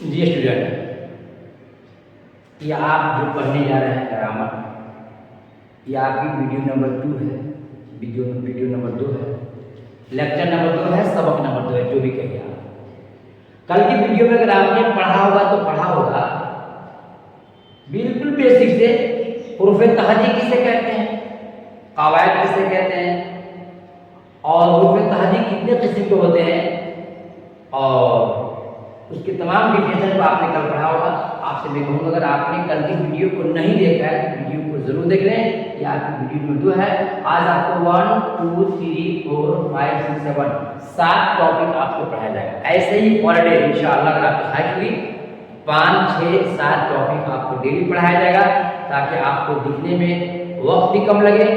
जी student, ये आप जो पढ़ने जा रहे हैं ग्रामर, ये आपकी वीडियो नंबर 2 है। वीडियो नंबर 2 है, लेक्चर नंबर 2 है, सबक नंबर 2 है, जो भी कहिए आप। कल की वीडियो में अगर आपने पढ़ा होगा तो पढ़ा होगा बिल्कुल बेसिक से हुरूफ तहजी किसे कहते हैं, कवायद किसे कहते हैं, और हुरूफ तहजी कितने किस्म के होते हैं, और उसके तमाम डिफिनेशन को आपने कल पढ़ा होगा। आपसे मैं कहूँगा अगर आपने कल की वीडियो को नहीं देखा है तो वीडियो को जरूर देख लें। ये आपकी वीडियो नंबर 2 है। आज आपको 1 2 3 4 5 6 7 7 टॉपिक आपको पढ़ाया जाएगा। ऐसे ही पर डे इंशाअल्लाह अगर आपकी हाइट हुई 5 6 7 टॉपिक आपको डेली पढ़ाया जाएगा, ताकि आपको दिखने में वक्त भी कम लगे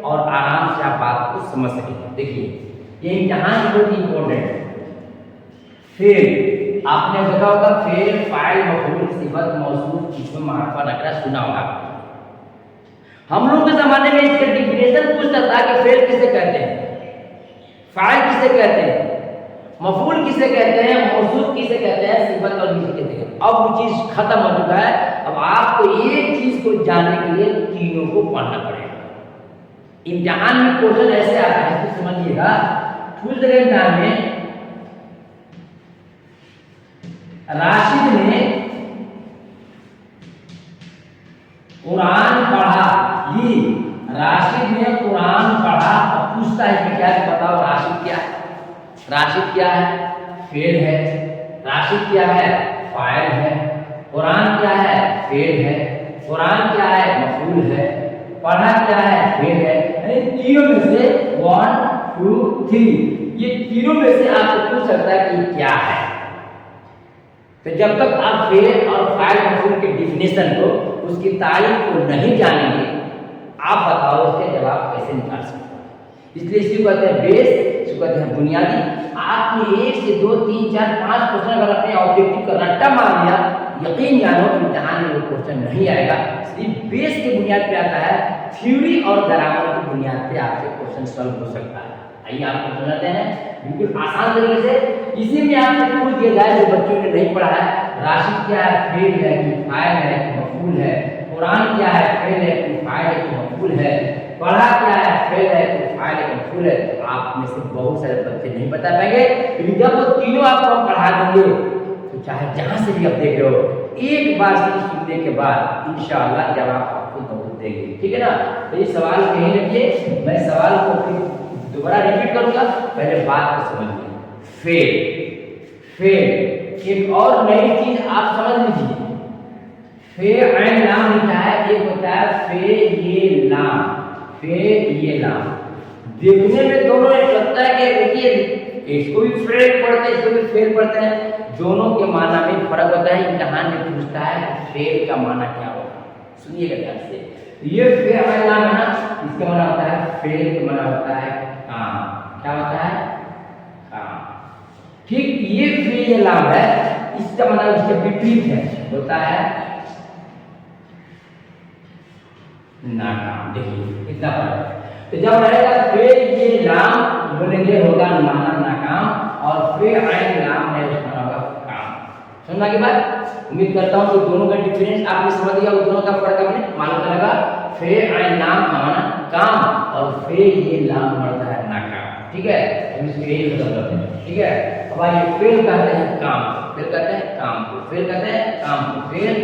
और आराम से आप बात को समझ सकें। देखिए ये इम्तिहान बहुत इंपॉर्टेंट है। फिर आपने देखा होगा फेल, फाइल, मफूल, सिफत, मौसूफ, इस्म, मारफा, नकरा सुना होगा। हम लोग के जमाने में इसका डिफिनेशन पूछता था कि फेल किसे कहते हैं, फाइल किसे कहते हैं, मफूल किसे कहते हैं, मौसूफ किसे कहते हैं, सिफत और किसे कहते हैं। अब वो चीज खत्म हो चुका है। अब आपको एक चीज को जानने के लिए तीनों को पढ़ना पड़ेगा। इम्तिहान में क्वेश्चन ऐसे आता है, इसको समझिएगा। पूछ रहे इम्तिहान में राशिद ने कुरान पढ़ा, ये राशिद ने कुरान पढ़ा। अब पूछता है कि क्या बताओ राशिद क्या है? राशिद क्या है? फेल है। राशिद क्या है? फाइल है। कुरान क्या है? फेल है। कुरान क्या है? मफूल है। पढ़ा क्या है? फेल है। यानी तीनों में से 1 2 3, ये तीनों में से आपको पूछ सकता है कि क्या है। तो जब तक आप फेल और फाइल मफूल के डिफिनेशन को, उसकी तारीफ को नहीं जानेंगे, आप बताओ उसके जवाब कैसे निकाल सकते हैं। इसलिए इसको कहते हैं बेस, इसको कहते हैं बुनियादी। आपने 1 से 2 3 4 5 क्वेश्चन अगर अपने ऑब्जेक्टिव का रट्टा मार लिया, यकीन जानो इम्तिहान में वो क्वेश्चन नहीं आएगा। सिर्फ बेस की बुनियाद पे आता है, थ्योरी और ग्रामर की बुनियाद पे आपसे क्वेश्चन सॉल्व हो सकता है। आइए आपको समझाते हैं बिल्कुल आसान तरीके से। इसी में आपसे पूछ दिया जाए जो बच्चों ने नहीं पढ़ा है, राशिद क्या है? फेल है कि फाइल है कि मफूल है? कुरान क्या है? फेल है कि फाइल है कि मफूल है? पढ़ा क्या है? फेल है कि फाइल है कि मफूल है? तो आप में से बहुत सारे बच्चे नहीं बता पाएंगे, लेकिन जब वो तीनों आपको हम पढ़ा देंगे तो चाहे जहां से भी आप देख रहे हो, एक बार से सुनने के बाद इंशाअल्लाह जवाब आपको बहुत देंगे। ठीक है ना? तो ये सवाल कहीं रखिए, मैं सवाल को फिर दोबारा रिपीट करूंगा, पहले बात को समझिए। फेल, फेल एक और नई चीज आप समझ लीजिए। फेल ऐन लाम लिखा है, एक होता है फेल ये लाम, फेल ये लाम। देखने में दोनों एक लगता है कि देखिए इसको भी फेल पढ़ते हैं, इसको भी फेल पढ़ते हैं, दोनों के माना में फर्क होता है। इम्तिहान में पूछता है फेल का माना क्या होगा, सुनिएगा ध्यान से। ये फेल ऐन लाम है ना, इसका माना होता है फेल का माना होता है काम। क्या होता है? काम। ठीक ये फेल लाम है, इसका मतलब इसके विपरीत है, होता है नाकाम। देखिए इतना फर्क। तो जब रहेगा फेल ये लाम, बोलेंगे होगा माना नाकाम, और फेल ऐन लाम है उसका होगा काम। समझना की बात? उम्मीद करता हूं कि दोनों का डिफरेंस आपने समझ लिया, दोनों का फर्क आपने मालूम चलेगा। फेल ऐन लाम माना काम, और फेल ये लाम पड़ता है नाकाम। ठीक है, हम इसको यही बदल करते हैं। ठीक है, अब आइए फेल कहते हैं काम, फेल कहते हैं काम को, फेल कहते हैं काम को, फेल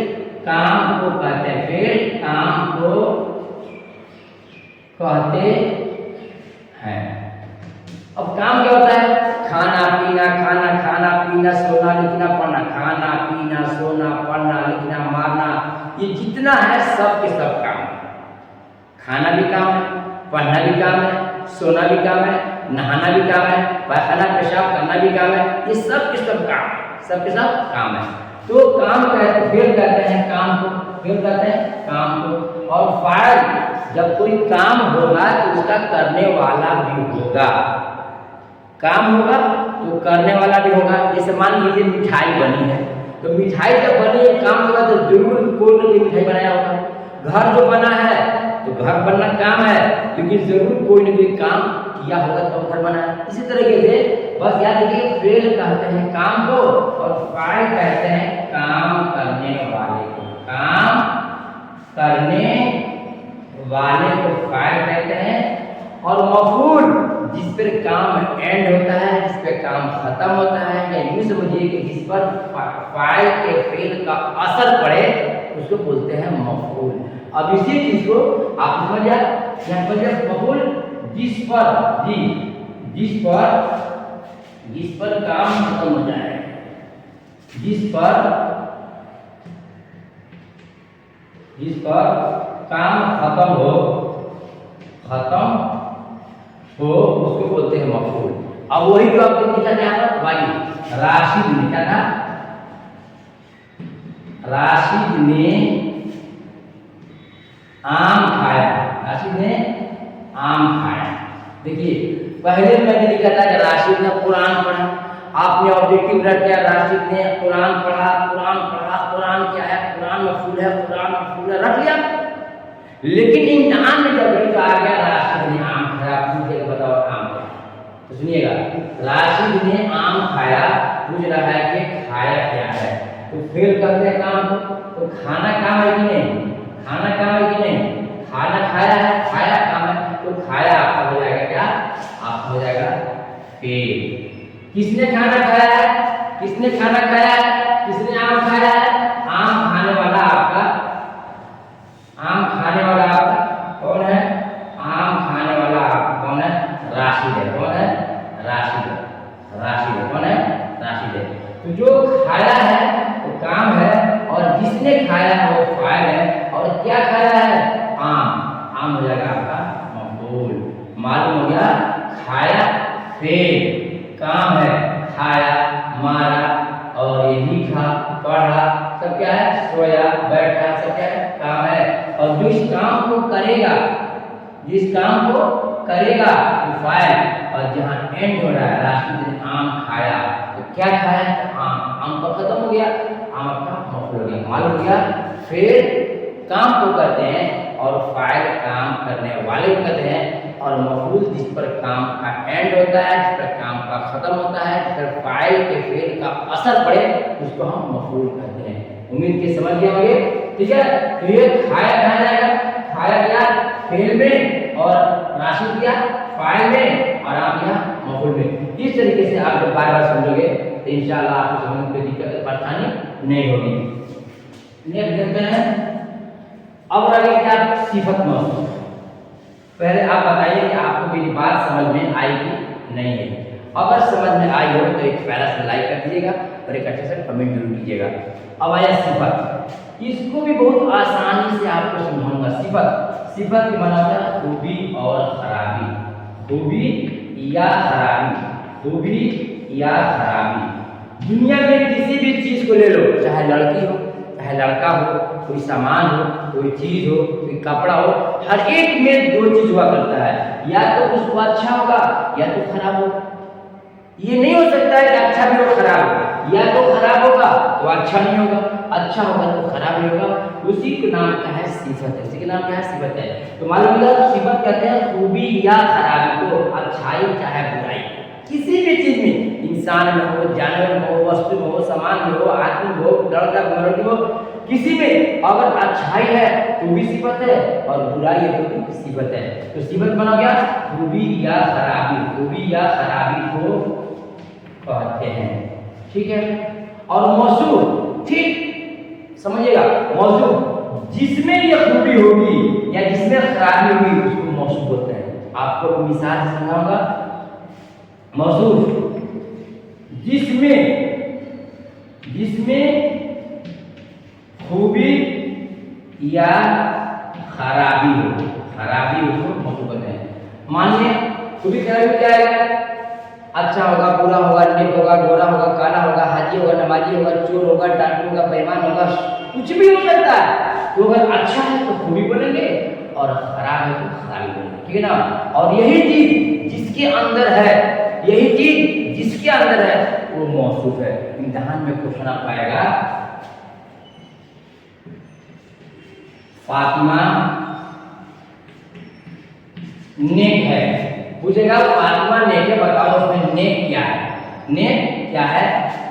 काम को कहते हैं, फेल काम को कहते हैं। अब काम क्या होता है? खाना पीना, खाना खाना पीना, सोना लिखना पढ़ना, खाना पीना सोना पढ़ना लिखना मारना, ये जितना है सब के सब काम है। खाना भी काम है, पढ़ना भी काम है, सोना भी काम है, नहाना भी काम है, पायखाना पेशाब करना भी काम है, ये सब के सब काम है, सब के सब काम है। तो काम कहते फेल कहते हैं काम को, फेल कहते हैं काम को। और फाइल जब कोई काम होगा तो उसका करने वाला भी होगा, काम होगा तो करने वाला भी होगा। जैसे मान लीजिए मिठाई बनी है, तो मिठाई जब बनी है काम के बाद तो जरूर कोई ना कोई मिठाई बनाया होगा। घर जो बना है तो घर बनना काम है, लेकिन जरूर कोई ना कोई काम किया होगा तो घर बना है। इसी तरीके से बस याद रखिए फेल कहते हैं काम को और फाइल कहते हैं यूं समझिए कि जिस पर फाइल के फेल का असर पड़े उसको बोलते हैं मफूल। अब इसी चीज को आप समझ जाए, क्या समझ जाए मफूल जिस पर जी जिस पर काम खत्म हो जाए, जिस पर काम खत्म हो उसको बोलते हैं मफूल। अब वही जो आपने लिखा था यहाँ पर भाई राशिद ने क्या था, राशिद ने आम खाया, राशिद ने आम खाया। देखिए पहले मैंने लिखा था कि राशिद ने कुरान पढ़ा, आपने ऑब्जेक्टिव रख दिया राशिद ने कुरान पढ़ा, कुरान क्या है, कुरान मफूल है रख लिया। लेकिन इम्तिहान में जब गणित आ गया राशिद ने आम खाया, पूछे बताओ आम क्या, तो सुनिएगा राशिद ने आम खाया, पूछ रहा है कि खाया क्या है, तो फिर कहते हैं काम को, तो खाना काम है कि नहीं, खाना काम है कि नहीं, खाना खाया है, खाया काम है, तो खाया आपका हो जाएगा क्या, आपका हो जाएगा फेल। किसने खाना खाया है, किसने खाना खाया है, किसने आम खाया है, आम खाने वाला आपका कौन है, आम खाने वाला आपका कौन है, राशिद है। कौन है, राशिद है। कौन है, राशिद है। तो जो खाया है वो काम है और जिसने खाया है वो फाइल है, और क्या खाया है, आम हो जाएगा आपका मफूल। मालूम हो गया, खाया फेल, काम है खाया, मारा और ये लिखा पढ़ा सब क्या है, सोया बैठा सब क्या है, काम है। और जो इस काम को करेगा, जिस काम को करेगा वो फाइल, और जहाँ एंड हो रहा है राशिद ने आम खाया, तो क्या खाया, आम पर खत्म हो गया, आम आपका मफूल हो गया। मालूम हो गया, फिर काम को करते हैं और फाइल काम करने वाले को कहते हैं, और मफूल जिस पर काम का एंड होता है, जिस पर काम का खत्म होता है, जिस पर फाइल के फेल का असर पड़े उसको हम मफूल कहते हैं। उम्मीद के समझ गए होंगे, ठीक है। तो ये खाया कहा जाएगा, खाया गया फेल में और राशिद किया फाइल में और आप किया मफूल में। इस तरीके से आप जब बार बार समझोगे तो इंशाल्लाह आपको समझने में कोई दिक्कत परेशानी नहीं होगी। नेक्स्ट देखते हैं, अब आगे क्या, सिफत मौसूफ। पहले आप बताइए कि आपको मेरी बात समझ में आई कि नहीं है। अगर समझ में आई हो तो एक प्यारा सा लाइक कर दीजिएगा और एक अच्छे से कमेंट जरूर कीजिएगा। अब आया सिफत, इसको भी बहुत आसानी से आपको समझाऊंगा। सिफत की माना होता है खूबी और खराबी, खूबी या खराबी। दुनिया में किसी भी चीज को ले लो, चाहे लड़की हो चाहे लड़का हो, कोई सामान हो, कोई चीज हो, कोई कपड़ा हो, हर एक में दो चीज हुआ करता है, या तो उसको अच्छा होगा या तो खराब होगा। ये नहीं हो सकता है कि अच्छा भी हो खराब हो, या तो खराब होगा तो अच्छा नहीं होगा, अच्छा होगा तो खराब नहीं होगा। उसी के नाम का है सिफत है, उसी के नाम क्या है, सिफत है। तो मालूम होगा सिफत कहते हैं खूबी या खराबी को, अच्छाई चाहे बुराई, किसी भी चीज में, इंसान में हो, जानवर में हो, वस्तु में हो, सामान में हो, आदमी में हो, लड़का लड़की हो, किसी में अगर अच्छाई है तो भी सिफत है और बुराई है तो भी सिफत है। तो सिफत बना गया खूबी या खराबी को कहते हैं, ठीक है। और मौसूफ, ठीक समझिएगा, मौसूफ जिसमें ये खूबी होगी या जिसमें खराबी होगी उसको मौसूफ बोलते हैं। आपको मिसाल से समझाऊंगा, मौसूफ जिसमें खूबी या खराबी उसको मौसूफ कहते हैं। मानिए खूबी खराबी क्या है, अच्छा होगा, बुरा होगा, नेक होगा, गोरा होगा, काला होगा, हाजी होगा, नमाजी होगा, चोर होगा, डाकू होगा, बेईमान होगा, कुछ भी हो सकता है। तो अगर अच्छा है तो खूबी बोलेंगे और खराब है तो खराबी बोलेंगे, ठीक है ना। और यही चीज जिसके अंदर है वो मौसूफ है। इम्तिहान में क्वेश्चन आ पाएगा, फातिमा नेक है, पूछेगा फातिमा नेक है, बताओ उसमें नेक क्या है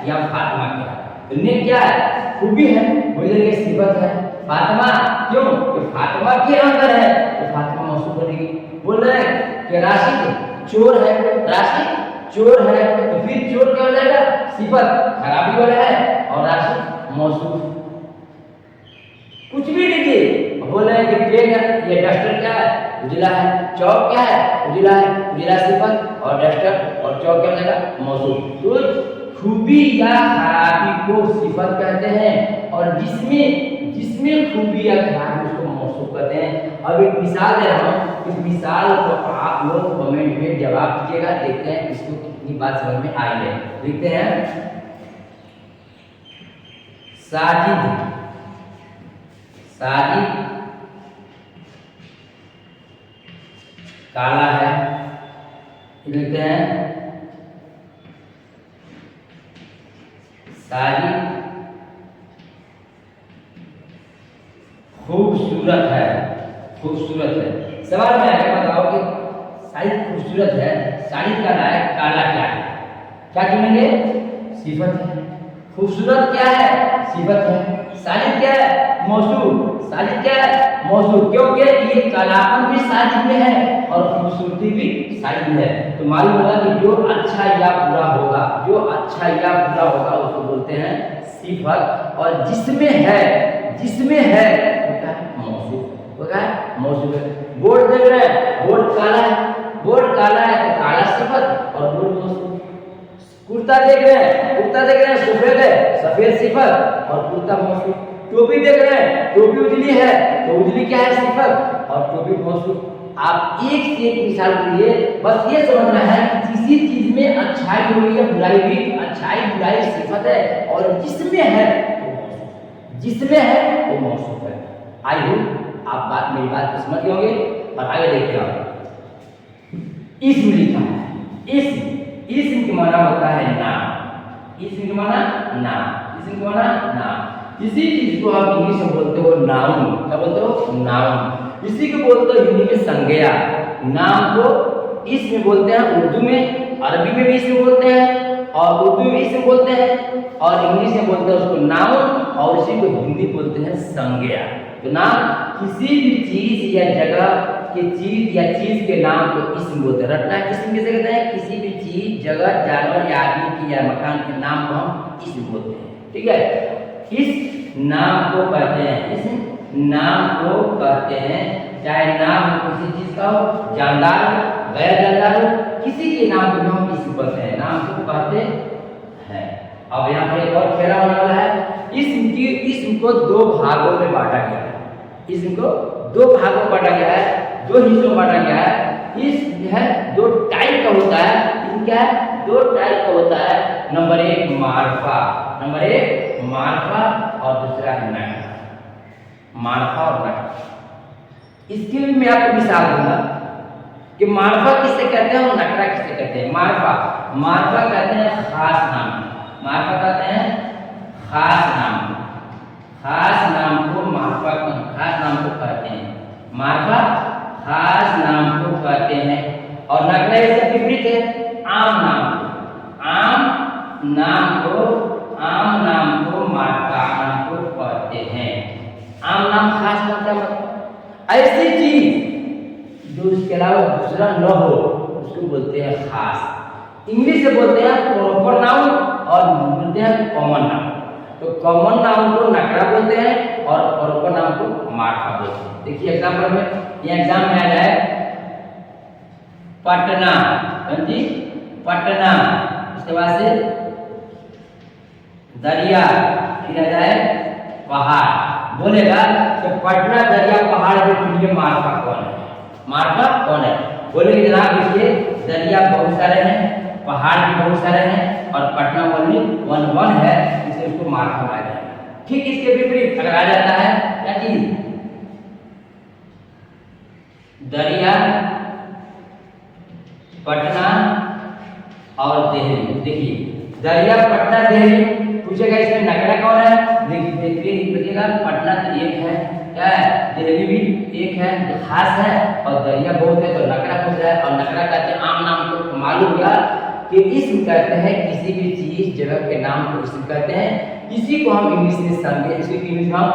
या फातिमा क्या है। तो नेक क्या है, खूबी है, बोलेंगे सिफत है। फातिमा क्यों, कि फातिमा के अंदर है तो फातिमा मौसूफ बनेगी। बोल रहे हैं कि राशिद चोर है, राशिद चोर है, तो फिर चोर क्या हो जाएगा? सिफत खराबी वाला है और राशि मौसूफ। कुछ भी लीजिए, बोल रहे हैं कि पेन है, ये डस्टर क्या है? उजला है। चौक क्या है? उजला है। उजला सिफत और डस्टर और चौक क्या हो जाएगा? मौसूफ। तो खूबी या खराबी को सिफत कहते हैं और जिसमें खूबी या खराबी उसको मौसूफ कहते हैं। अब एक मिसाल दे रहा हूँ, इस मिसाल को आप लोग कमेंट में जवाब दीजिएगा, देखते हैं इसको कितनी बात समझ में आई है। लिखते हैं साजिद काला है। लिखते हैं साजिद खूबसूरत है। सवाल में आगे बताओ कि साजिद खूबसूरत है, साजिद काला है, काला क्या है? क्या चुनेंगे? सिफत है। खूबसूरत क्या है? सिफत है। साजिद क्या है? मौसूफ। साजिद क्या है? मौसूफ, क्योंकि ये कालापन भी साजिद में है और खूबसूरती भी साजिद में है। तो मालूम होगा कि जो अच्छा या बुरा होगा उसको बोलते हैं सिफत, और जिसमें है वो क्या है? मौसूफ। वो क्या है? मौसूफ है। बोर्ड देख रहे हैं, बोर्ड काला है तो काला सिफत और बोर्ड मौसूफ। कुर्ता देख रहे हैं सफेद है, सफेद सिफत और कुर्ता मौसूफ। टोपी देख रहे हैं, टोपी उजली है तो उजली क्या है? सिफत और टोपी मौसूफ। आप एक से एक मिसाल के लिए बस ये समझना है कि किसी चीज में अच्छाई हुई या बुराई हुई, अच्छाई बुराई सिफत है और जिसमें है वो मौसूफ है। आई होप आप मेरी बात को समझ गए होंगे और आगे देखते हैं। इसम लिखा है, इसम के माना होता है नाम। इसम के माना नाम। इसी चीज को आप इंग्लिश में बोलते हो नाउन। क्या बोलते हो? नाउन। इसी को बोलते हो हिंदी में संज्ञा। नाम को इसम बोलते हैं उर्दू में, अरबी में भी इसम बोलते हैं और उर्दू में इसम बोलते हैं और इंग्लिश में बोलते हैं उसको नाउन और इसी को हिंदी बोलते हैं संज्ञा। तो नाम किसी भी चीज या जगह के चीज के नाम को इसम बोलते हैं। रटना इसम किसे कहते हैं? किसी भी चीज, जगह, जानवर या आदमी की या मकान के नाम को हम इसम बोलते हैं। ठीक है? इस नाम को कहते हैं, चाहे नाम हो किसी चीज का हो, जानदार हो, गैर जानदार हो, किसी के नाम को हम इसम कहते हैं, नाम को कहते हैं। अब यहाँ पर एक और खेला होने वाला है। इसम को दो भागों में बांटा गया है। दो हिस्सों में बांटा गया है। इसम है दो टाइप का होता है। इसम क्या है? दो टाइप का होता है। नंबर एक मार्फा और दूसरा है नकरा। मार्फा और नकरा। इसके लिए मैं आपको मिसाल दूंगा कि मार्फा किसे कहते हैं और नकरा किसे कहते हैं। मार्फा कहते हैं खास नाम। खास नाम को मार्फा खास नाम को कहते हैं। मार्फा खास नाम को कहते हैं और नकरा इससे विपरीत है। आम नाम को मार्फा नाम को कहते हैं। आम नाम खास मतलब ऐसी चीज जो इसके अलावा दूसरा न हो उसको बोलते हैं खास। इंग्लिश से बोलते हैं प्रॉपर नाउन और बोलते हैं कॉमन नाउन। तो कॉमन नाउन को नकरा बोलते हैं और प्रॉपर नाउन को मार्फा बोलते हैं। देखिए एग्जांपल में, ये एग्जाम में आ जाए पटना, उसके बाद से दरिया, फिर आ जाए पहाड़। बोलेगा कि पटना, दरिया, पहाड़ के लिए मार्फा कौन है? बोलेंगे जनाब देखिए दरिया बहुत सारे हैं, पहाड़ भी बहुत सारे हैं और पटना ओनली वन है, इसलिए उसको मार्फा माना जाएगा। ठीक इसके विपरीत अगर आ जाता है क्या चीज? दरिया, पटना और दिल्ली। देखिए दरिया, पटना, दिल्ली पूछेगा इसमें नकरा कौन है? देखिएगा पटना एक है, क्या है? दिल्ली भी एक है जो खास है और दरिया बहुत है तो नकरा पूछ रहा है। और नकरा कहते हैं आम नाम को। मालूम हुआ कि इसम कहते हैं किसी भी चीज जगह के नाम को इसम कहते हैं। इसी को हम इंग्लिश में संज्ञा, इसी को इंग्लिश में हम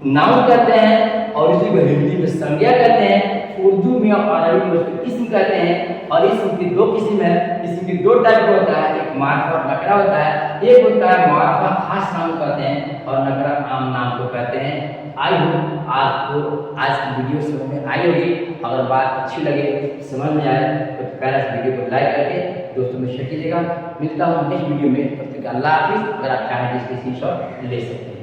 नाउन कहते हैं और इसी को हिंदी में संज्ञा कहते हैं। उर्दू में और अरबी में उसको इसम कहते हैं। और इसम की दो किस्म है, इसम की दो टाइप का होता है, एक मार्फा और नकरा होता है। एक होता है मार्फा, खास नाम को कहते हैं, और नकरा आम नाम को कहते हैं। आई होप आपको आज की वीडियो समझ में आई होगी। अगर बात अच्छी लगे, समझ में आए तो पहले इस वीडियो को लाइक करके दोस्तों में शेयर कीजिएगा। मिलता हूँ नेक्स्ट वीडियो में, तब तक अल्लाह हाफिज़। अगर आप चाहें तो इसकी स्क्रीनशॉट ले सकते हैं।